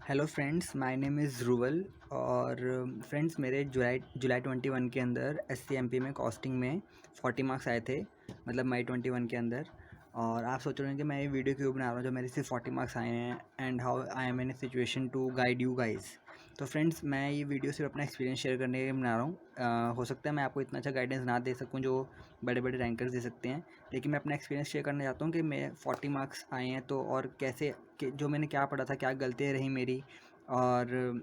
Hello friends, my name is Ruval. और friends, मेरे जुलाई 21 के अंदर SCMP में कॉस्टिंग में 40 मार्क्स आए थे, मतलब मई 21 के अंदर। और आप सोच रहे हैं कि मैं ये वीडियो क्यों बना रहा हूँ जो मेरे सिर्फ 40 मार्क्स आए हैं, and how I am in a situation to guide you guys. तो फ्रेंड्स, मैं ये वीडियो सिर्फ अपना एक्सपीरियंस शेयर करने के लिए बना रहा हूँ। हो सकता है मैं आपको इतना अच्छा गाइडेंस ना दे सकूँ जो बड़े बड़े रैंकर्स दे सकते हैं, लेकिन मैं अपना एक्सपीरियंस शेयर करना चाहता हूँ कि मैं 40 मार्क्स आए हैं तो, और कैसे कि जो मैंने क्या पढ़ा था, क्या गलतियाँ रही मेरी, और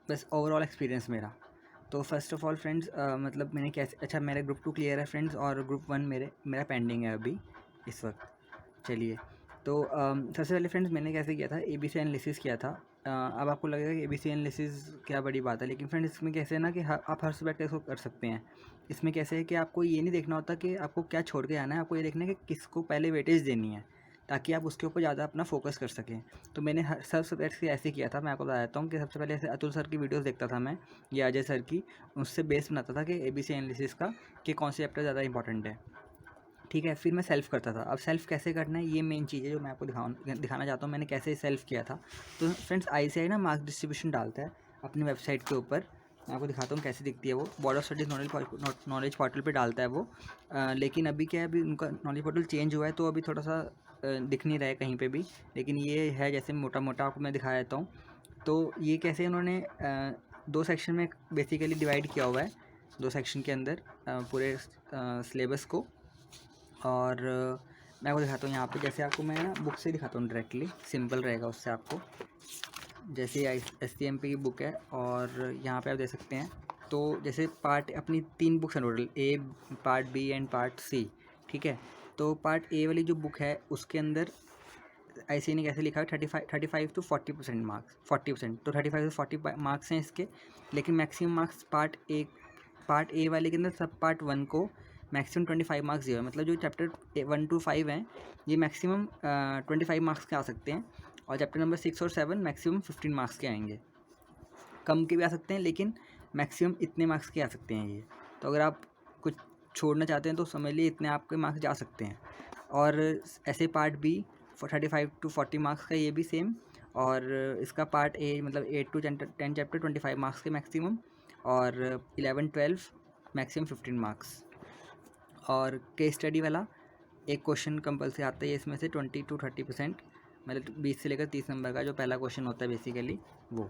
बस ओवरऑल एक्सपीरियंस मेरा। तो फर्स्ट ऑफ़ ऑल फ्रेंड्स, मतलब मैंने कैसे, अच्छा मेरा ग्रुप 2 क्लियर है फ्रेंड्स, और ग्रुप 1 मेरा पेंडिंग है अभी इस वक्त। चलिए, तो सबसे पहले फ्रेंड्स मैंने कैसे किया था, ABC एनालिसिस किया था। अब आपको लगेगा कि ABC एनालिसिस क्या बड़ी बात है, लेकिन फ्रेंड्स इसमें कैसे है ना कि आप हर सब्जेक्ट इसको कर सकते हैं। इसमें कैसे है कि आपको ये नहीं देखना होता कि आपको क्या छोड़ के आना है, आपको ये देखना है कि किसको पहले वेटेज देनी है, ताकि आप उसके ऊपर ज़्यादा अपना फोकस कर सकें। तो मैंने हर सब सब्जेक्ट्स से ऐसे किया था। मैं आपको बता देता हूँ कि सबसे पहले ऐसे अतुल सर की वीडियोस देखता था मैं, या अजय सर की, उससे बेस बनाता था कि ABC एनालिसिस का कि कौन से चैप्टर ज़्यादा इंपॉर्टेंट है। ठीक है, फिर मैं सेल्फ़ करता था। अब सेल्फ़ कैसे करना है, ये मेन चीज़ है जो मैं आपको दिखाना चाहता हूँ मैंने कैसे सेल्फ़ किया था। तो फ्रेंड्स, ICAI ना मार्क्स डिस्ट्रीब्यूशन डालता है अपनी वेबसाइट के ऊपर। मैं आपको दिखाता हूँ कैसे दिखती है वो। Board of studies knowledge portal पे डालता है वो। लेकिन अभी क्या है, अभी उनका नॉलेज पोर्टल चेंज हुआ है, तो अभी थोड़ा सा दिख नहीं रहा है कहीं पे भी। लेकिन ये है, जैसे मोटा मोटा आपको मैं दिखा देता हूँ। तो ये कैसे उन्होंने 2 सेक्शन में बेसिकली डिवाइड किया हुआ है, 2 सेक्शन के अंदर पूरे सिलेबस को। और मैं आपको दिखाता हूँ यहाँ पे, जैसे आपको मैं ना बुक से दिखाता हूँ डायरेक्टली, सिंपल रहेगा उससे आपको। जैसे SCMP की बुक है, और यहाँ पे आप देख सकते हैं। तो जैसे पार्ट, अपनी 3 बुक्स हैं total, A, part B and part C। ठीक है, तो पार्ट A वाली जो बुक है उसके अंदर ICAI ने कैसे लिखा है, 35 टू 40% मार्क्स, 40%, तो 35 से 40 मार्क्स हैं इसके। लेकिन मैक्सिमम मार्क्स पार्ट ए वाले के अंदर सब पार्ट 1 को मैक्सिमम 25 मार्क्स दिए हुए हैं। मतलब जो चैप्टर 1 to 5 हैं, ये मैक्सिमम 25 मार्क्स के आ सकते हैं, और चैप्टर नंबर 6 और 7 मैक्सिमम 15 मार्क्स के आएंगे। कम के भी आ सकते हैं, लेकिन मैक्सिमम इतने मार्क्स के आ सकते हैं ये। तो अगर आप कुछ छोड़ना चाहते हैं तो समझ लिए इतने आपके मार्क्स जा सकते हैं। और ऐसे पार्ट B 35 to 40 मार्क्स का, ये भी सेम। और इसका पार्ट A मतलब 8 to 10 चैप्टर 25 मार्क्स के मैक्सिमम, और 11-12 मैक्सिमम 15 मार्क्स। और केस स्टडी वाला एक क्वेश्चन कंपल्सरी आता है इसमें से 20 to 30%, मतलब 20 से लेकर 30 नंबर का जो पहला क्वेश्चन होता है बेसिकली वो।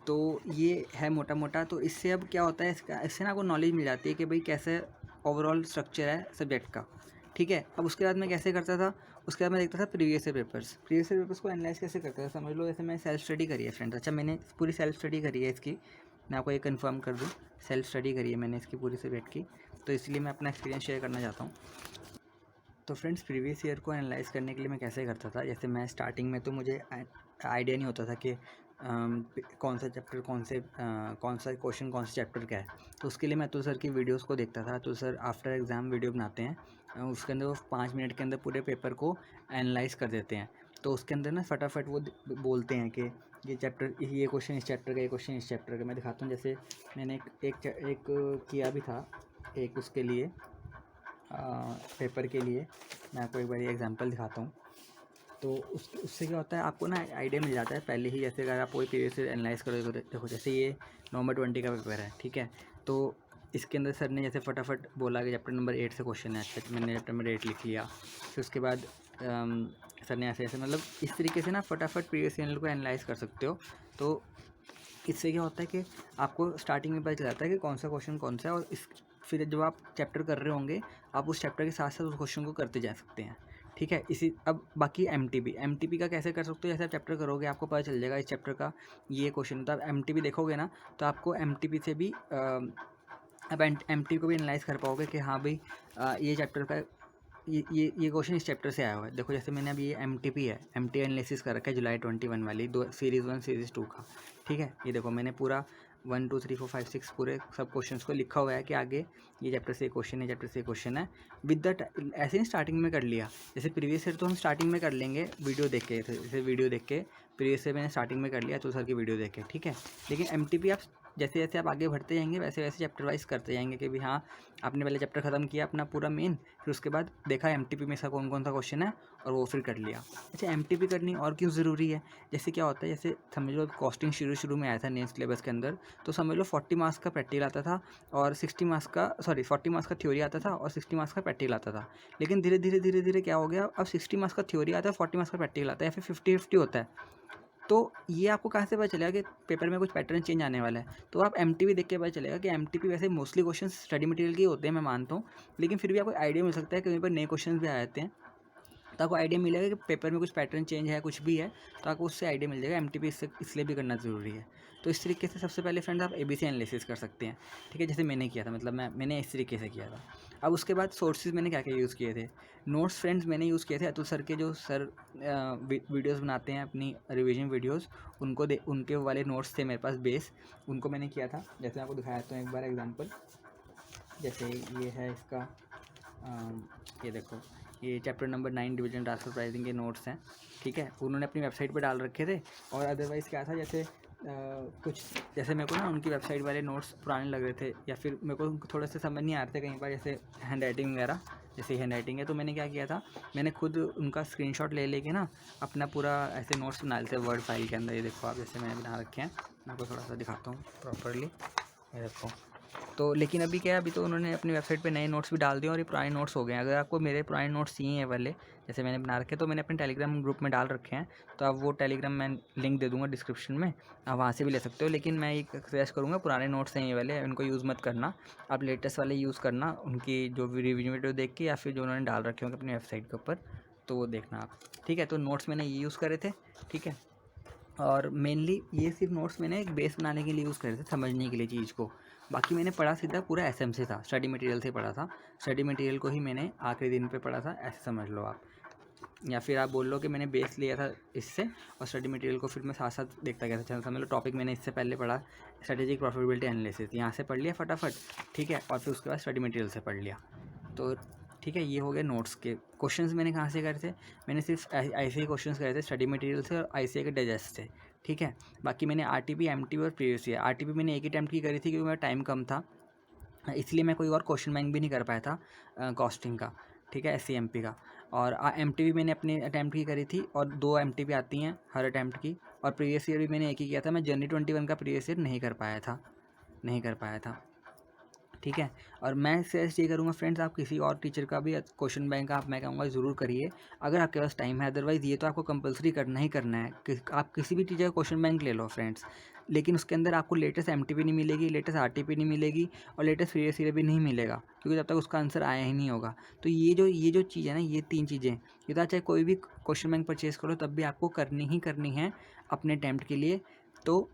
तो ये है मोटा मोटा। तो इससे अब क्या होता है, इससे ना आपको नॉलेज मिल जाती है कि भाई कैसे ओवरऑल स्ट्रक्चर है सब्जेक्ट का। ठीक है, अब उसके बाद मैं कैसे करता था, उसके बाद मैं देखता था प्रीवियस ईयर पेपर्स को एनालाइज कैसे करता था। समझ लो जैसे मैं सेल्फ स्टडी करी है फ्रेंड्स। अच्छा, मैंने पूरी सेल्फ स्टडी करी है इसकी, मैं आपको ये कंफर्म कर दूँ, सेल्फ स्टडी करी है मैंने इसकी पूरी सब्जेक्ट की। तो इसलिए मैं अपना एक्सपीरियंस शेयर करना चाहता हूँ। तो फ्रेंड्स, प्रीवियस ईयर को एनालाइज करने के लिए मैं कैसे करता था, जैसे मैं स्टार्टिंग में तो मुझे आइडिया नहीं होता था कि कौन सा चैप्टर कौन सा क्वेश्चन कौन से चैप्टर का है। तो उसके लिए मैं अतुल सर की वीडियोस को देखता था। Atul sir after exam video बनाते हैं, उसके अंदर वो 5 मिनट के अंदर पूरे पेपर को एनालाइज कर देते हैं। तो उसके अंदर ना फटाफट वो बोलते हैं कि ये चैप्टर, ये क्वेश्चन इस चैप्टर का, ये क्वेश्चन इस चैप्टर का। मैं दिखाता हूँ, जैसे मैंने एक किया भी था, एक उसके लिए पेपर के लिए। मैं आपको एक बार एग्जांपल दिखाता हूँ। तो उससे क्या होता है, आपको ना आइडिया मिल जाता है पहले ही। जैसे अगर आप कोई पीरियड से एनालाइज करोगे तो देखो, जैसे ये नवंबर 20 का पेपर है, ठीक है। तो इसके अंदर सर ने जैसे फटाफट बोला कि चैप्टर नंबर 8 से क्वेश्चन है। अच्छा, मैंने चैप्टर नंबर 8 लिख लिया। फिर उसके बाद सर ने ऐसे ऐसे, मतलब इस तरीके से ना फटाफट प्रीवियस ईयर को एनालाइज कर सकते हो। तो इससे क्या होता है कि आपको स्टार्टिंग में पता चल जाता है कि कौन सा क्वेश्चन कौन सा है, और फिर जब आप चैप्टर कर रहे होंगे, आप उस चैप्टर के साथ साथ उस क्वेश्चन को करते जा सकते हैं। ठीक है, अब बाकी MTP का कैसे कर सकते हो, जैसे आप चैप्टर करोगे आपको पता चल जाएगा इस चैप्टर का ये क्वेश्चन होता है। आप MTP देखोगे ना, तो आपको MTP से भी अब MTP को भी एनालाइज कर पाओगे कि हाँ भाई, ये चैप्टर का ये क्वेश्चन इस चैप्टर से आया हुआ है। देखो, जैसे मैंने अभी ये MTP है, MT एनालिसिस कर रखा है जुलाई 21 वाली, सीरीज़ 1 सीरीज़ 2 का। ठीक है, ये देखो मैंने पूरा 1 2 3 4 5 6 पूरे सब क्वेश्चंस को लिखा हुआ है कि आगे ये चैप्टर से क्वेश्चन है, चैप्टर से क्वेश्चन है। विद द ऐसे ही स्टार्टिंग में कर लिया। जैसे प्रीवियस ईयर तो हम स्टार्टिंग में कर लेंगे वीडियो देख के, जैसे वीडियो देख के प्रीवियस ईयर मैंने स्टार्टिंग में कर लिया तो सर की वीडियो देख के, ठीक है। लेकिन MTP आप जैसे जैसे आप आगे बढ़ते जाएंगे वैसे वैसे चैप्टर वाइज करते जाएंगे कि भी हाँ आपने पहले चैप्टर ख़त्म किया अपना पूरा मेन, फिर उसके बाद देखा एमटीपी में इसका कौन कौन सा क्वेश्चन है और वो फिर कर लिया। अच्छा, एमटीपी करनी और क्यों ज़रूरी है? जैसे क्या होता है, जैसे समझ लो कॉस्टिंग शुरू में आया था नए सिलेबस के अंदर, तो समझ लो 40 मार्क्स का प्रैक्टिकल आता था और 40 मार्क्स का थ्योरी आता था और 60 मार्क्स का प्रैक्टिकल आता था। लेकिन धीरे धीरे क्या हो गया, अब 60 मार्क्स का थ्योरी आता है, 40 मार्क्स का प्रैक्टिकल आता है, या फिर 50-50 होता है। तो ये आपको कहाँ से पता चलेगा कि पेपर में कुछ पैटर्न चेंज आने वाला है? तो आप एमटीपी देख के पता चलेगा कि एमटीपी वैसे मोस्टली क्वेश्चन स्टडी मटेरियल के होते हैं, मैं मानता हूँ, लेकिन फिर भी आपको आइडिया मिल सकता है कहीं पर नए क्वेश्चन भी आ जाते हैं, तो आपको आइडिया मिलेगा कि पेपर में कुछ पैटर्न चेंज है, कुछ भी है, तो आपको उससे आइडिया मिल जाएगा। एमटीपी इसलिए भी करना ज़रूरी है। तो इस तरीके से सबसे पहले फ्रेंड्स आप एबीसी एनालिसिस कर सकते हैं, ठीक है, जैसे मैंने किया था, मतलब मैंने इस तरीके से किया था। अब उसके बाद सोर्सेज मैंने क्या क्या यूज़ किए थे। नोट्स फ्रेंड्स मैंने यूज़ किए थे अतुल सर के, जो सर वीडियोज़ बनाते हैं अपनी रिविजन वीडियोज़, उनके वाले नोट्स थे मेरे पास बेस, उनको मैंने किया था। जैसे मैं आपको दिखाया था एक बार एग्जाम्पल, जैसे ये है इसका ये देखो, ये chapter number 9 division transfer pricing के नोट्स हैं, ठीक है, उन्होंने अपनी वेबसाइट पर डाल रखे थे। और अदरवाइज़ क्या था, जैसे कुछ जैसे मेरे को ना उनकी वेबसाइट वाले नोट्स पुराने लग रहे थे, या फिर मेरे को थोड़े से समझ नहीं आ रहे थे कहीं पर, जैसे हैंड राइटिंग वगैरह, जैसे हैंड राइटिंग है, तो मैंने क्या किया था, मैंने खुद उनका स्क्रीनशॉट ले लेके ना अपना पूरा ऐसे नोट्स बना लेते वर्ड फाइल के अंदर। ये देखो आप, जैसे मैंने बना रखे हैं, मैं आपको थोड़ा सा दिखाता हूँ प्रॉपरली, ये देखो। तो लेकिन अभी क्या है, अभी तो उन्होंने अपनी वेबसाइट पे नए नोट्स भी डाल दिए और ये पुराने नोट्स हो गए हैं। अगर आपको मेरे पुराने नोट्स चाहिए हैं वाले, जैसे मैंने बना रखे, तो मैंने अपने टेलीग्राम ग्रुप में डाल रखे हैं, तो आप वो टेलीग्राम मैं लिंक दे दूँगा डिस्क्रिप्शन में, आप वहाँ से भी ले सकते हो। लेकिन मैं एक सजेस्ट करूँगा, पुराने नोट्स हैं ये वाले, उनको यूज़ मत करना, आप लेटेस्ट वाले यूज़ करना, उनकी जो रिविजन वीडियो देख के, या फिर जो उन्होंने डाल रखे होंगे अपनी वेबसाइट के ऊपर, तो वो देखना आप, ठीक है। तो नोट्स मैंने ये यूज़ करे थे, ठीक है। और मेनली ये सिर्फ नोट्स मैंने एक बेस बनाने के लिए यूज़ करे थे, समझने के लिए चीज़ को। बाकी मैंने पढ़ा सीधा पूरा एसएम से था, स्टडी मटेरियल से पढ़ा था, स्टडी मटेरियल को ही मैंने आखिरी दिन पे पढ़ा था, ऐसे समझ लो आप। या फिर आप बोल लो कि मैंने बेस लिया था इससे, और स्टडी मटेरियल को फिर मैं साथ साथ देखता गया था। चलो समझ लो टॉपिक मैंने इससे पहले पढ़ा स्ट्रेटेजिक प्रॉफिटेबिलिटी एनालिसिस, यहाँ से पढ़ लिया फटाफट, ठीक है, और फिर उसके बाद स्टडी मटेरियल से पढ़ लिया। तो ठीक है, ये हो गए नोट्स के क्वेश्चंस। मैंने कहाँ से करे थे, मैंने सिर्फ आईसीआई क्वेश्चंस करे थे स्टडी मटेरियल से और आईसीआई के डाइजेस्ट से, ठीक है। बाकी मैंने आरटीपी, एमटीपी और प्रीवियस ईयर, आरटीपी मैंने एक ही अटैम्प्ट की करी थी क्योंकि मेरा टाइम कम था, इसलिए मैं कोई और क्वेश्चन बैंक भी नहीं कर पाया था कॉस्टिंग का, ठीक है, एससीएमपी का। और एमटीपी मैंने अपने अटैम्प्ट की करी थी, और 2 एमटीपी आती हैं हर अटैम्प्ट की। और प्रीवियस ईयर भी मैंने एक ही किया था, मैं जनवरी 21 का प्रीवियस ईयर नहीं कर पाया था, ठीक है। और मैं सजेस्ट ये करूँगा फ्रेंड्स, आप किसी और टीचर का भी क्वेश्चन बैंक आप, मैं कहूँगा ज़रूर करिए अगर आपके पास टाइम है। अदरवाइज़ ये तो आपको कंपलसरी करना ही करना है कि आप किसी भी टीचर का क्वेश्चन बैंक ले लो फ्रेंड्स, लेकिन उसके अंदर आपको लेटेस्ट एमटीपी नहीं मिलेगी, लेटेस्ट आरटीपी नहीं मिलेगी, और लेटेस्ट प्रीवियस ईयर भी नहीं मिलेगा, क्योंकि जब तक उसका आंसर आया ही नहीं होगा। तो ये जो चीज़ है ना, ये 3 चीज़ें, ये तो चाहे कोई भी क्वेश्चन बैंक परचेज़ करो तब भी आपको करनी ही करनी है अपने अटैम्प्ट के लिए। तो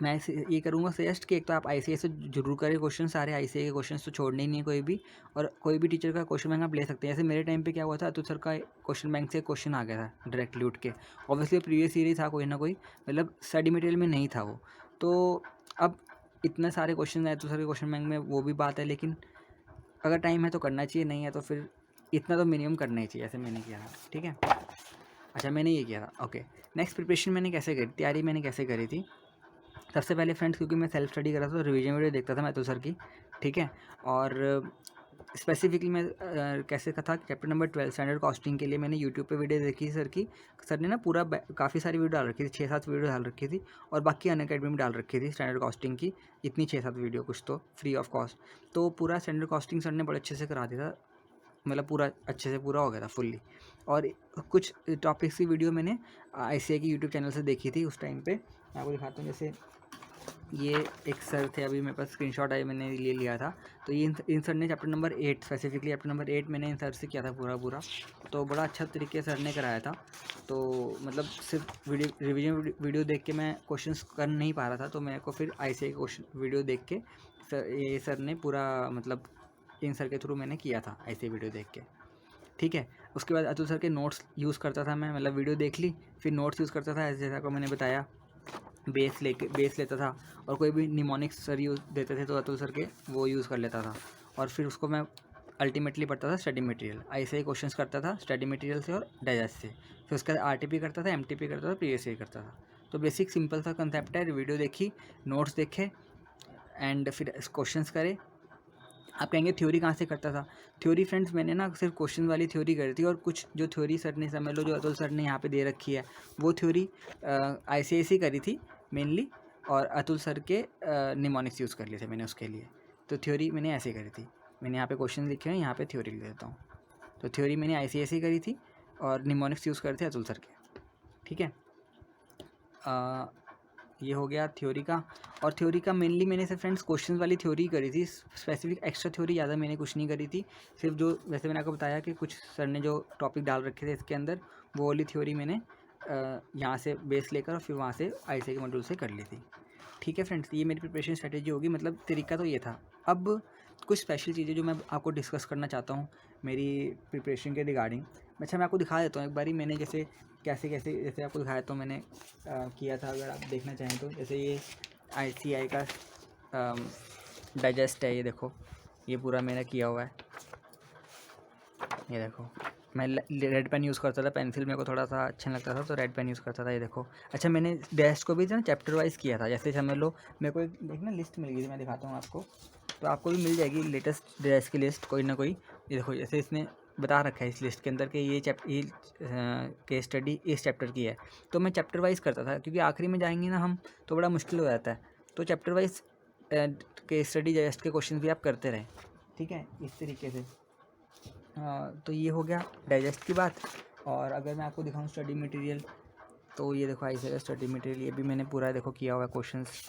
मैं ये करूँगा सजेस्ट कि एक तो आप आईसीआई से जरूर करें क्वेश्चन, सारे आईसीआई के क्वेश्चन तो छोड़ने ही नहीं है कोई भी, और कोई भी टीचर का क्वेश्चन बैंक आप ले सकते हैं। जैसे मेरे टाइम पे क्या हुआ था, अतुल सर का क्वेश्चन बैंक से क्वेश्चन आ गया था डायरेक्टली उठ के, ऑब्वियसली प्रीवियस ईयर ही था कोई ना कोई, मतलब स्टडी मटेरियल में नहीं था वो। तो अब इतने सारे क्वेश्चन आए अतुल सर के क्वेश्चन बैंक में, वो भी बात है, लेकिन अगर टाइम है तो करना चाहिए, नहीं है तो फिर इतना तो मिनिमम करना ही चाहिए, ऐसे मैंने किया था, ठीक है। अच्छा, मैंने ये किया था, ओके। नेक्स्ट प्रिपरेशन मैंने कैसे करी, तैयारी मैंने कैसे करी थी। सबसे पहले फ्रेंड्स, क्योंकि मैं सेल्फ स्टडी कर रहा था तो रिवीजन वीडियो देखता था मैं अतुल सर की, ठीक है। और स्पेसिफिकली मैं कैसे था, चैप्टर नंबर 12 स्टैंडर्ड कॉस्टिंग के लिए मैंने यूट्यूब पे वीडियो देखी सर की। सर ने ना पूरा काफ़ी सारी वीडियो डाल रखी थी, 6-7 वीडियो डाल रखी थी, और बाकी अनअकैडमी में डाल रखी थी स्टैंडर्ड कॉस्टिंग की, इतनी 6-7 वीडियो कुछ तो फ्री ऑफ कॉस्ट। तो पूरा स्टैंडर्ड कॉस्टिंग सर ने बड़े अच्छे से करा दिया था, मतलब पूरा अच्छे से पूरा हो गया था फुल्ली। और कुछ टॉपिक्स की वीडियो मैंने आईसीआई की यूट्यूब चैनल से देखी थी उस टाइम पे, मैं आपको दिखाता हूँ। जैसे ये एक सर थे, अभी मेरे पास स्क्रीनशॉट है, मैंने ले लिया था। तो ये इन सर ने chapter number 8, specifically chapter number 8 मैंने इन सर से किया था पूरा, तो बड़ा अच्छा तरीके से सर ने कराया था। तो मतलब सिर्फ रिवीजन वीडियो देख के मैं क्वेश्चंस कर नहीं पा रहा था, तो मेरे को फिर आईसीआई क्वेश्चन वीडियो देख के ये सर ने पूरा, मतलब इन सर के थ्रू मैंने किया था आईसीआई वीडियो देख के, ठीक है। उसके बाद अतुल सर के नोट्स यूज़ करता था मैं, मतलब वीडियो देख ली फिर नोट्स यूज़ करता था, जैसा को मैंने बताया, बेस लेता था, और कोई भी निमोनिक्स सर यूज़ देते थे तो अतुल सर के वो यूज़ कर लेता था, और फिर उसको मैं अल्टीमेटली पढ़ता था स्टडी मटेरियल, ऐसे ही क्वेश्चंस करता था स्टडी मटेरियल से और डाइजेस्ट से, फिर उसके बाद आरटीपी करता था, एमटीपी करता था, प्रीवियस ईयर करता था। तो बेसिक सिंपल सा कंसेप्ट है, वीडियो देखी, नोट्स देखे, एंड फिर क्वेश्चंस करे। आप कहेंगे थ्योरी कहाँ से करता था? थ्योरी फ्रेंड्स मैंने ना सिर्फ क्वेश्चन वाली थ्योरी करी थी, और कुछ जो थ्योरी सर ने, समझ लो जो अतुल सर ने यहाँ पे दे रखी है, वो थ्योरी ICSE करी थी मेनली, और अतुल सर के निमोनिक्स यूज़ कर लिए थे मैंने उसके लिए। तो थ्योरी मैंने ऐसे करी थी, मैंने यहाँ पे क्वेश्चन लिखे हैं, यहाँ पे थ्योरी लिख देता हूँ। तो थ्योरी मैंने ICSE करी थी और निमोनिक्स यूज़ करे थे अतुल सर के, ठीक है। ये हो गया थ्योरी का। और थ्योरी का मेनली मैंने सिर्फ फ्रेंड्स क्वेश्चन वाली थ्योरी करी थी, स्पेसिफिक एक्स्ट्रा थ्योरी ज़्यादा मैंने कुछ नहीं करी थी। सिर्फ जो वैसे मैंने आपको बताया कि कुछ सर ने जो टॉपिक डाल रखे थे इसके अंदर, वो वाली थ्योरी मैंने यहाँ से बेस लेकर और फिर वहाँ से ICSE के मॉड्यूल से कर ली थी, ठीक है फ्रेंड्स। ये मेरी प्रिपरेशन स्ट्रेटेजी होगी, मतलब तरीका तो ये था। अब कुछ स्पेशल चीज़ें जो मैं आपको डिस्कस करना चाहता हूँ मेरी प्रिपरेशन के रिगार्डिंग। अच्छा, मैं आपको दिखा देता हूँ एक बारी मैंने जैसे कैसे कैसे जैसे आपको दिखाया तो मैंने किया था, अगर आप देखना चाहें तो। जैसे ये ICI का डाइजेस्ट है, ये देखो, ये पूरा मैंने किया हुआ है। ये देखो, मैं रेड पेन यूज़ करता था, पेंसिल मेरे को थोड़ा सा अच्छा नहीं लगता था तो रेड पेन यूज़ करता था। ये देखो, अच्छा मैंने डाइजेस्ट को भी ना चैप्टर वाइज किया था। जैसे समझ लो मेरे को एक ना लिस्ट मिल गई थी, मैं दिखाता हूँ आपको, तो आपको भी मिल जाएगी लेटेस्ट डाइजेस्ट की लिस्ट कोई ना कोई। ये देखो, जैसे इसने बता रखा है इस लिस्ट के अंदर कि ये केस स्टडी इस चैप्टर की है, तो मैं चैप्टर वाइज करता था, क्योंकि आखिरी में जाएंगे ना हम तो बड़ा मुश्किल हो जाता है। तो chapter wise case study digest के क्वेश्चन भी आप करते रहें, ठीक है, इस तरीके से। तो ये हो गया डाइजेस्ट की बात। और अगर मैं आपको दिखाऊं स्टडी मटेरियल, तो ये देखो ICSE का स्टडी मटेरियल, ये भी मैंने पूरा देखो किया हुआ है क्वेश्चंस,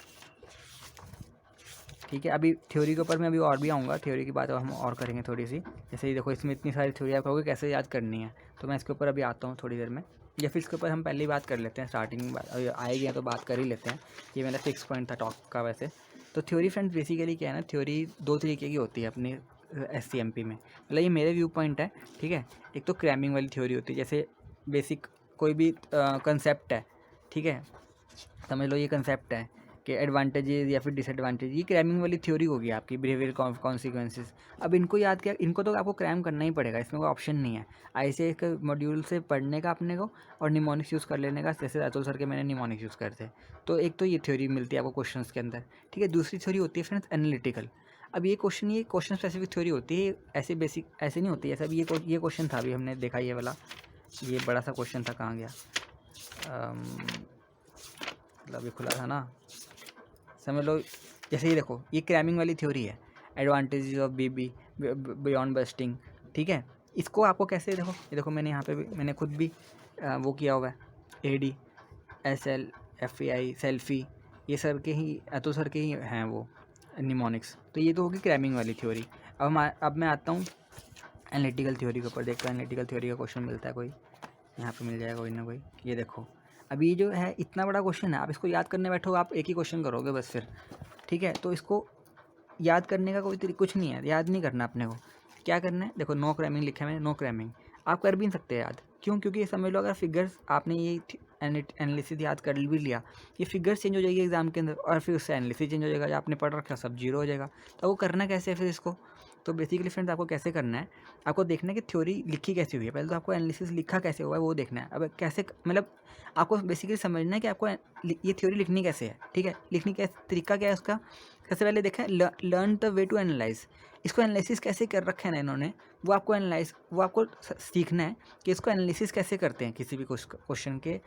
ठीक है। अभी थ्योरी के ऊपर मैं अभी और भी आऊँगा, थ्योरी की बात हम और करेंगे थोड़ी सी। जैसे ये देखो, इसमें इतनी सारी थ्योरी आप कहोगे कैसे याद करनी है, तो मैं इसके ऊपर अभी आता हूँ थोड़ी देर में, या फिर इसके ऊपर हम पहले ही बात कर लेते हैं, स्टार्टिंग आएगी तो बात कर ही लेते हैं। ये मेरा 6 पॉइंट था टॉक का वैसे। तो थ्योरी फ्रेंड्स बेसिकली क्या है ना, थ्योरी 2 तरीके की होती है अपनी SCMP में, मतलब ये मेरे व्यू पॉइंट है, ठीक है। एक तो क्रैमिंग वाली थ्योरी होती है, जैसे बेसिक कोई भी कंसेप्ट है, ठीक है, समझ लो ये कंसेप्ट है कि एडवांटेजेस या फिर डिसएडवांटेज, ये क्रैमिंग वाली थ्योरी होगी आपकी, बिहेवियर कॉन्सिक्वेंसेस। अब इनको याद किया, इनको तो आपको क्रैम करना ही पड़ेगा, इसमें कोई ऑप्शन नहीं है। ICSE के मॉड्यूल से पढ़ने का अपने को और निमोनिक्स यूज़ कर लेने का, जैसे अतुल सर के मैंने निमोनिक्स यूज़ करते हैं। तो एक तो ये थ्योरी मिलती है आपको क्वेश्चंस के अंदर, ठीक है। दूसरी थ्योरी होती है फ्रेंड्स एनालिटिकल। अब ये क्वेश्चन स्पेसिफिक थ्योरी होती है, ऐसे बेसिक ऐसे नहीं होती है। सब ये क्वेश्चन था, अभी हमने देखा ये वाला, ये बड़ा सा क्वेश्चन था, कहाँ गया, मतलब ये खुला था ना, समझ लो। जैसे ये देखो, ये क्रैमिंग वाली थ्योरी है, advantages of BB beyond busting, ठीक है। इसको आपको कैसे, देखो ये देखो, मैंने यहाँ पे भी मैंने खुद भी वो किया हुआ है, AD SL FAI सेल्फी, ये सर के ही, अतुल सर के ही हैं वो निमोनिक्स। तो ये तो होगी क्रैमिंग वाली थ्योरी। अब मैं आता हूँ एनालिटिकल थ्योरी के ऊपर, देखता हूँ एनालिटिकल थ्योरी का क्वेश्चन मिलता है कोई, यहाँ पे मिल जाएगा कोई ना कोई। ये देखो, अभी जो है इतना बड़ा क्वेश्चन है, आप इसको याद करने बैठो आप एक ही क्वेश्चन करोगे बस फिर, ठीक है। तो इसको याद करने का कोई कुछ नहीं है, याद नहीं करना अपने को। क्या करना है, देखो नो क्रैमिंग लिखा है मैंने, नो क्रैमिंग आप कर भी नहीं सकते याद, क्यों? क्योंकि ये समझ लो, अगर फिगर्स आपने ये एनालिसिस याद कर भी लिया, ये फिगर्स चेंज हो जाएगी एग्जाम के अंदर, और फिर उससे एनालिसिस चेंज हो जाएगा, जो आपने पढ़ रखा सब जीरो हो जाएगा। तो वो करना कैसे है फिर इसको? तो बेसिकली फ्रेंड्स आपको कैसे करना है, आपको देखना है कि थ्योरी लिखी कैसे हुई है, पहले तो आपको एनालिसिस लिखा कैसे हुआ है वो देखना है। अब कैसे, मतलब आपको बेसिकली समझना है कि आपको ये थ्योरी लिखनी कैसे है, ठीक है। लिखने का तरीका क्या है उसका, सबसे पहले देखें learn the way to analyse, इसको एनालिसिस कैसे कर रखा है ना इन्होंने, वो आपको सीखना है कि इसको एनालिसिस कैसे करते हैं किसी भी क्वेश्चन के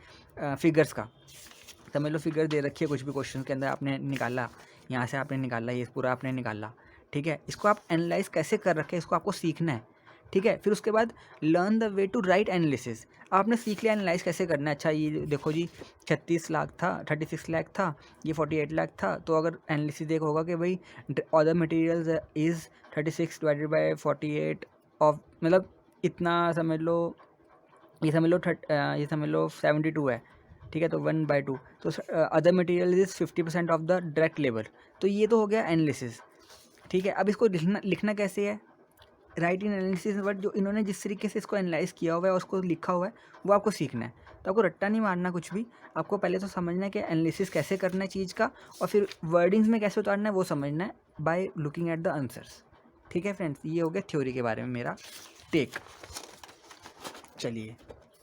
फिगर्स का। समझ लो फिगर दे रखी है कुछ भी क्वेश्चन के अंदर, आपने निकाला, यहाँ से आपने निकाला, ये पूरा आपने निकाला, ठीक है। इसको आप एनालाइज कैसे कर रखे हैं, इसको आपको सीखना है, ठीक है। फिर उसके बाद learn the way to write analysis, आपने सीख लिया एनालाइज कैसे करना है। अच्छा ये देखो जी, 36 लाख था, 36 लाख था, ये 48 लाख था, तो अगर एनालिसिस देखो होगा कि भाई other materials is 36 divided by 48 of, मतलब इतना समझ लो, ये समझ लो 72 है, ठीक है, तो 1/2, तो other material is 50% of the direct labour. तो ये तो हो गया एनालिसिस, ठीक है। अब इसको लिखना कैसे है, राइट इन एनालिसिस, बट जो इन्होंने जिस तरीके से इसको एनालाइज किया हुआ है और उसको लिखा हुआ है वो आपको सीखना है। तो आपको रट्टा नहीं मारना कुछ भी, आपको पहले तो समझना है कि एनालिसिस कैसे करना है चीज़ का, और फिर वर्डिंग्स में कैसे उतारना है वो समझना है by looking at the answers, ठीक है फ्रेंड्स। ये हो गया थ्योरी के बारे में मेरा टेक। चलिए,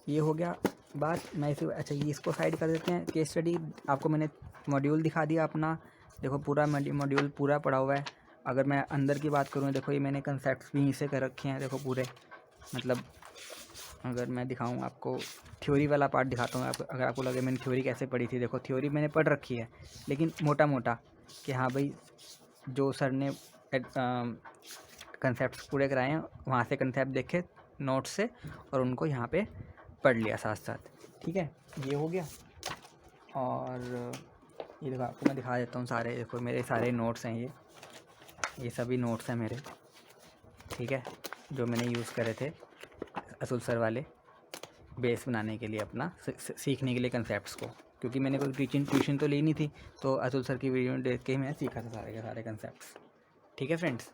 ये हो गया बात, मैं इसे, अच्छा ये इसको साइड कर देते हैं। केस स्टडी आपको मैंने मॉड्यूल दिखा दिया अपना, देखो पूरा मॉड्यूल पूरा पड़ा हुआ है। अगर मैं अंदर की बात करूँ, देखो ये मैंने कंसेप्ट्स भी इसे कर रखे हैं, देखो पूरे, मतलब अगर मैं दिखाऊँ आपको, थ्योरी वाला पार्ट दिखाता हूँ आपको, अगर आपको लगे मैंने थ्योरी कैसे पढ़ी थी। देखो थ्योरी मैंने पढ़ रखी है, लेकिन मोटा मोटा, कि हाँ भाई जो सर ने कंसेप्ट्स पूरे कराए हैं, वहाँ से कंसेप्ट देखे नोट्स से, और उनको यहाँ पे पढ़ लिया साथ साथ। ठीक है, ये हो गया। और ये देखो आपको मैं दिखा देता हूँ सारे, देखो मेरे सारे नोट्स हैं, ये सभी नोट्स हैं मेरे, ठीक है, जो मैंने यूज़ करे थे अतुल सर वाले, बेस बनाने के लिए अपना सीखने के लिए कंसेप्ट्स को, क्योंकि मैंने कोई ट्यूशन तो ली नहीं थी, तो अतुल सर की वीडियो देख के ही मैं सीखा था सारे के सारे कंसेप्ट्स। ठीक है फ्रेंड्स,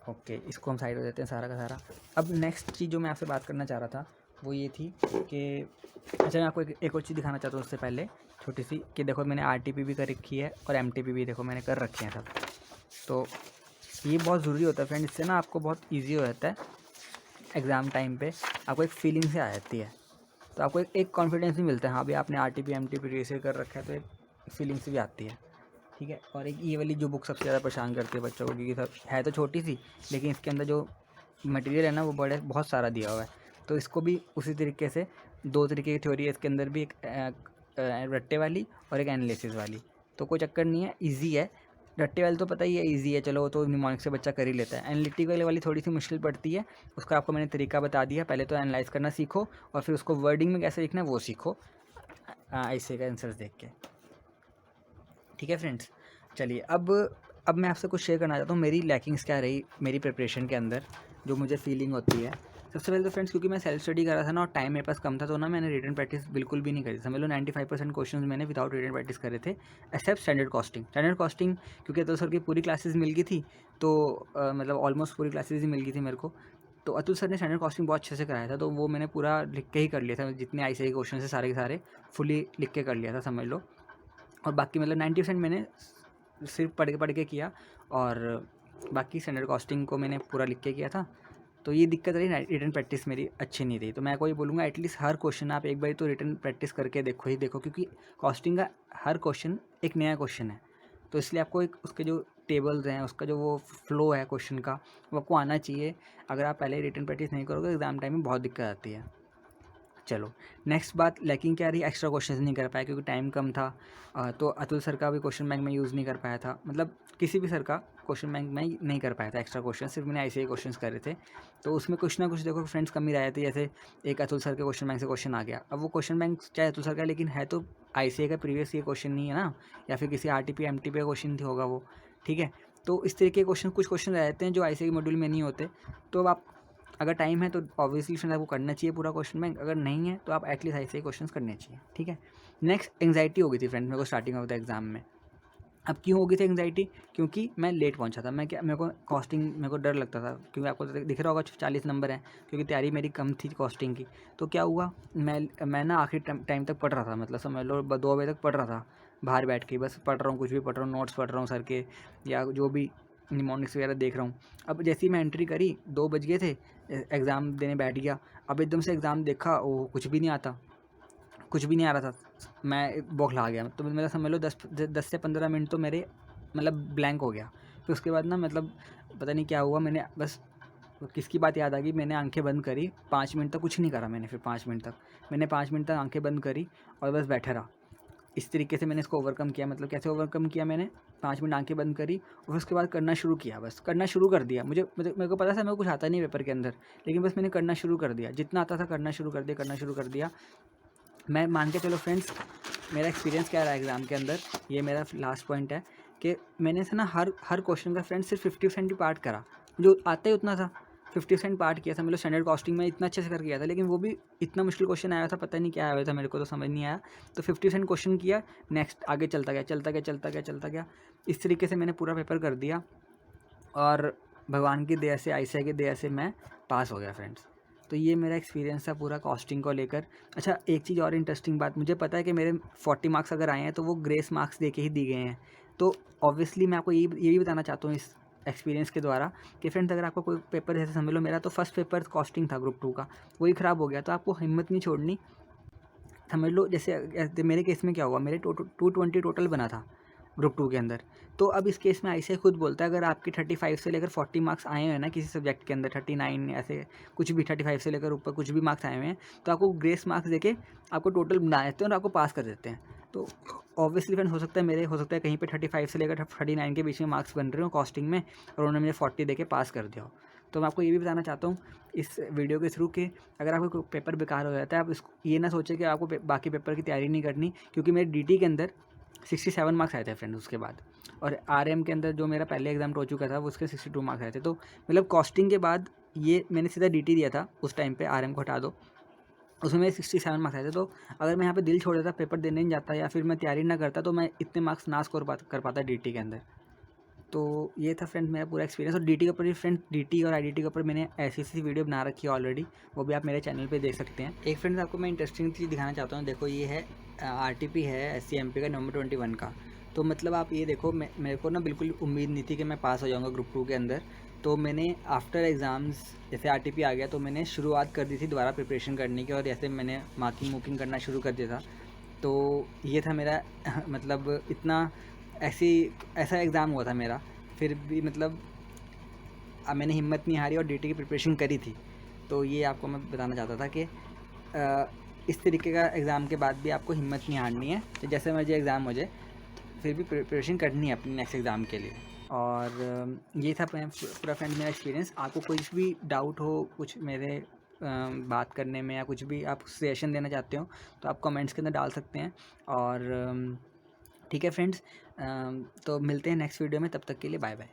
ओके, इसको हम साइड हो देते हैं सारा का सारा। अब नेक्स्ट चीज़ जो मैं आपसे बात करना चाह रहा था वो ये थी कि, अच्छा मैं आपको एक और चीज़ दिखाना चाहता हूँ उससे पहले, छोटी सी, कि देखो मैंने RTP भी कर रखी है और MTP भी देखो मैंने कर रखे हैं सब। तो ये बहुत ज़रूरी होता है फ्रेंड, इससे ना आपको बहुत ईजी हो जाता है एग्ज़ाम टाइम पे, आपको एक फीलिंग से आ जाती है, तो आपको एक कॉन्फिडेंस भी मिलता है, हाँ भाई आपने RTP MTP रेसे कर रखा है, तो एक फीलिंग्स भी आती है। ठीक है, और एक ये वाली जो बुक सबसे ज़्यादा परेशान करती है बच्चों को, क्योंकि सब है तो छोटी सी, लेकिन इसके अंदर जो मटेरियल है ना वो बहुत सारा दिया हुआ है। तो इसको भी उसी तरीके से, दो तरीके की थ्योरी है इसके अंदर भी, एक रट्टे वाली और एक एनालिसिस वाली। तो कोई चक्कर नहीं है, ईजी है। रट्टे वाली तो पता ही है ईजी है, चलो वो तो निमोनिक से बच्चा कर ही लेता है। एनालिटिकल वाली थोड़ी सी मुश्किल पड़ती है, उसका आपको मैंने तरीका बता दिया। पहले तो एनालाइज करना सीखो, और फिर उसको वर्डिंग में कैसे लिखना है वो सीखो, ऐसे का आंसर्स देख के। ठीक है फ्रेंड्स, चलिए अब मैं आपसे कुछ शेयर करना चाहता हूँ, मेरी लैकिंग्स क्या रही मेरी प्रिपरेशन के अंदर, जो मुझे फीलिंग होती है। सबसे पहले तो फ्रेंड्स, क्योंकि मैं सेल्फ स्टडी कर रहा था ना और टाइम मेरे पास कम था, तो ना मैंने रिटन प्रैक्टिस बिल्कुल भी नहीं करी। समझ लो 95% क्वेश्चन मैंने विदाउट रिटन प्रैक्टिस करे थे, एक्सेप्ट स्टैंडर्ड कॉस्टिंग क्योंकि अतुल सर की पूरी क्लासेस मिल गई थी, तो मतलब ऑलमोस्ट पूरी क्लासेस ही मिल गई थी मेरे को। तो अतुल सर ने स्टैंडर्ड कॉस्टिंग बहुत अच्छे से कराया था, तो वो मैंने पूरा लिख के ही कर लिया था, जितने ICI क्वेश्चन से सारे के सारे फुली लिख के कर लिया था, समझ लो। और बाकी मतलब 90% मैंने सिर्फ पढ़ के किया, और बाकी स्टैंडर्ड कॉस्टिंग को मैंने पूरा लिख के किया था। तो ये दिक्कत रही, रिटन प्रैक्टिस मेरी अच्छी नहीं रही। तो मैं को ये बोलूँगा, एटलीस्ट हर क्वेश्चन आप एक बार तो रिटन प्रैक्टिस करके देखो, क्योंकि कॉस्टिंग का हर क्वेश्चन एक नया क्वेश्चन है, तो इसलिए आपको एक उसके जो टेबल्स हैं, उसका जो वो फ्लो है क्वेश्चन का, वो आपको आना चाहिए। अगर आप पहले रिटन प्रैक्टिस नहीं करोगे, एग्ज़ाम टाइम में बहुत दिक्कत आती है। चलो, नेक्स्ट बात लैकिंग क्या रही, एक्स्ट्रा क्वेश्चंस नहीं कर पाया क्योंकि टाइम कम था। तो अतुल सर का भी क्वेश्चन बैंक में यूज़ नहीं कर पाया था, मतलब किसी भी सर का क्वेश्चन बैंक में नहीं कर पाया था एक्स्ट्रा क्वेश्चन, सिर्फ मैंने ICI क्वेश्चंस करे थे। तो उसमें कुछ ना कुछ देखो फ्रेंड्स कमी रह जाती है, जैसे एक अतुल सर के क्वेश्चन बैंक से क्वेश्चन आ गया, अब वो क्वेश्चन बैंक चाहे अतुल सर का, लेकिन है तो ICI का प्रीवियस ये क्वेश्चन नहीं है ना, या फिर किसी RTP MTP का क्वेश्चन होगा वो। ठीक है, तो इस तरीके के क्वेश्चन, कुछ क्वेश्चन रह जाते हैं जो ICI मॉड्यूल में नहीं होते। तो अब आप, अगर टाइम है तो ऑब्वियसली फ्रेंड आपको करना चाहिए पूरा क्वेश्चन बैंक, अगर नहीं है तो आप एटलीस्ट ऐसे ही क्वेश्चन करने चाहिए। ठीक है, नेक्स्ट एंग्जाइटी हो गई थी फ्रेंड मेरे को स्टार्टिंग ऑफ द एग्जाम में। अब क्यों हो गई थी एंग्जाइटी, क्योंकि मैं लेट पहुंचा था। मैं क्या, मेरे को कॉस्टिंग, मेरे को डर लगता था, क्योंकि आपको दिख रहा होगा 40 नंबर है, क्योंकि तैयारी मेरी कम थी कॉस्टिंग की। तो क्या हुआ, मैं ना आखिरी टाइम तक पढ़ रहा था, मतलब समझ लो 2 बजे तक पढ़ रहा था, बाहर बैठ के बस पढ़ रहा हूँ, कुछ भी पढ़ रहा हूँ, नोट्स पढ़ रहा हूँ सर के, या जो भी निमोनिक्स वगैरह देख रहा हूँ। अब जैसे ही मैं एंट्री करी, 2 बज गए थे, एग्ज़ाम देने बैठ गया। अब एकदम से एग्ज़ाम देखा, वो कुछ भी नहीं आता, कुछ भी नहीं आ रहा था, मैं बौखला गया। तो मेरा समझ लो 10 से 15 मिनट तो मेरे मतलब ब्लैंक हो गया। फिर उसके बाद ना, मतलब पता नहीं क्या हुआ, मैंने बस, किसकी बात याद आ गई, मैंने आंखें बंद करी, 5 मिनट तक कुछ नहीं करा मैंने। फिर 5 मिनट तक मैंने 5 मिनट तक आंखें बंद करी और बस बैठा रहा। इस तरीके से मैंने इसको ओवरकम किया। मतलब कैसे ओवरकम किया, मैंने 5 मिनट आंखें बंद करी और उसके बाद करना शुरू किया, बस करना शुरू कर दिया। मेरे को पता था मेरे को कुछ आता नहीं पेपर के अंदर, लेकिन बस मैंने करना शुरू कर दिया, जितना आता था करना शुरू कर दिया। मैं मान के चलो फ्रेंड्स, मेरा एक्सपीरियंस क्या रहा एग्ज़ाम के अंदर, ये मेरा लास्ट पॉइंट है कि मैंने से ना हर क्वेश्चन का फ्रेंड्स सिर्फ 50% ही पार्ट करा, जो आता ही उतना था। 50% पार्ट किया था, मतलब स्टैंडर्ड कॉस्टिंग में इतना अच्छे से करके किया था, लेकिन वो भी इतना मुश्किल क्वेश्चन आया था, पता नहीं क्या आया था, मेरे को तो समझ नहीं आया। तो 50% क्वेश्चन किया, नेक्स्ट आगे चलता गया। इस तरीके से मैंने पूरा पेपर कर दिया, और भगवान की दया से, ICI की दया से मैं पास हो गया फ्रेंड्स। तो ये मेरा एक्सपीरियंस था पूरा कॉस्टिंग को लेकर। अच्छा, एक चीज़ और इंटरेस्टिंग बात, मुझे पता है कि मेरे 40 मार्क्स अगर आए हैं तो वो ग्रेस मार्क्स दे के ही दिए गए हैं। तो ऑब्वियसली मैं आपको ये भी बताना चाहता हूँ इस एक्सपीरियंस के द्वारा कि फ्रेंड्स, अगर आपको कोई पेपर, जैसे समझ लो मेरा तो फर्स्ट पेपर कॉस्टिंग था ग्रुप 2 का, वही ख़राब हो गया, तो आपको हिम्मत नहीं छोड़नी। समझ लो जैसे मेरे केस में क्या हुआ, मेरे 220 टोटल बना था, ग्रुप 2 के अंदर। तो अब इस केस में आईसीएआई खुद बोलता है अगर आपके 35 से लेकर 40 मार्क्स आए हुए हैं ना किसी सब्जेक्ट के अंदर, 39 ऐसे कुछ भी, 35 से लेकर ऊपर कुछ भी मार्क्स आए हुए हैं, तो आपको ग्रेस मार्क्स देके आपको टोटल बना देते हैं और आपको पास कर देते हैं। तो ऑब्वियसली फ्रेंड्स हो सकता है कहीं पे 35 से लेकर 39 के बीच में मार्क्स बन रहे हो कॉस्टिंग में और उन्होंने मुझे 40 देके पास कर दिया हो। तो मैं आपको ये भी बताना चाहता हूँ इस वीडियो के थ्रू कि अगर आपको पेपर बेकार हो जाता है, आप इसको ये ना सोचें कि आपको बाकी पेपर की तैयारी नहीं करनी, क्योंकि मेरे डीटी के अंदर 67 मार्क्स आए थे फ्रेंड उसके बाद, और आरएम के अंदर जो मेरा पहले एग्जाम हो चुका था वो उसके 62 मार्क्स आए थे। तो मतलब कॉस्टिंग के बाद ये मैंने सीधा डीटी दिया था उस टाइम पे, आरएम को हटा दो, उसमें मेरे 67 मार्क्स आए थे। तो अगर मैं यहाँ पे दिल छोड़ देता, पेपर देने नहीं जाता या फिर मैं तैयारी ना करता, तो मैं इतने मार्क्स ना स्कोर कर पाता डीटी के अंदर। तो ये था फ्रेंड मेरा पूरा एक्सपीरियंस। और डीटी के ऊपर भी फ्रेंड, डीटी और आईडीटी के ऊपर मैंने ऐसी वीडियो बना रखी है ऑलरेडी, वो भी आप मेरे चैनल पे देख सकते हैं। एक फ्रेंड्स आपको मैं इंटरेस्टिंग चीज़ दिखाना चाहता हूँ, देखो ये है आरटीपी है एससीएमपी का नवंबर 21 का। तो मतलब आप ये देखो, मेरे को ना बिल्कुल उम्मीद नहीं थी कि मैं पास हो जाऊँगा ग्रुप 2 के अंदर। तो मैंने आफ्टर एग्ज़ाम्स जैसे आरटीपी आ गया तो मैंने शुरुआत कर दी थी दोबारा प्रिपरेशन करने की, और जैसे मैंने मार्किंग करना शुरू कर दिया था। तो ये था मेरा मतलब इतना ऐसा एग्ज़ाम हुआ था मेरा, फिर भी मतलब अब मैंने हिम्मत नहीं हारी और डीटी की प्रिपरेशन करी थी। तो ये आपको मैं बताना चाहता था कि इस तरीके का एग्ज़ाम के बाद भी आपको हिम्मत नहीं हारनी है, तो जैसे मर्जी एग्ज़ाम हो जाए फिर भी प्रिपरेशन करनी है अपने नेक्स्ट एग्ज़ाम के लिए। और ये था पूरा फ्रेंड मेरा एक्सपीरियंस। आपको कुछ भी डाउट हो कुछ मेरे बात करने में, या कुछ भी आप सजेशन देना चाहते हो, तो आप कमेंट्स के अंदर डाल सकते हैं। और ठीक है फ्रेंड्स, तो मिलते हैं नेक्स्ट वीडियो में, तब तक के लिए बाय बाय।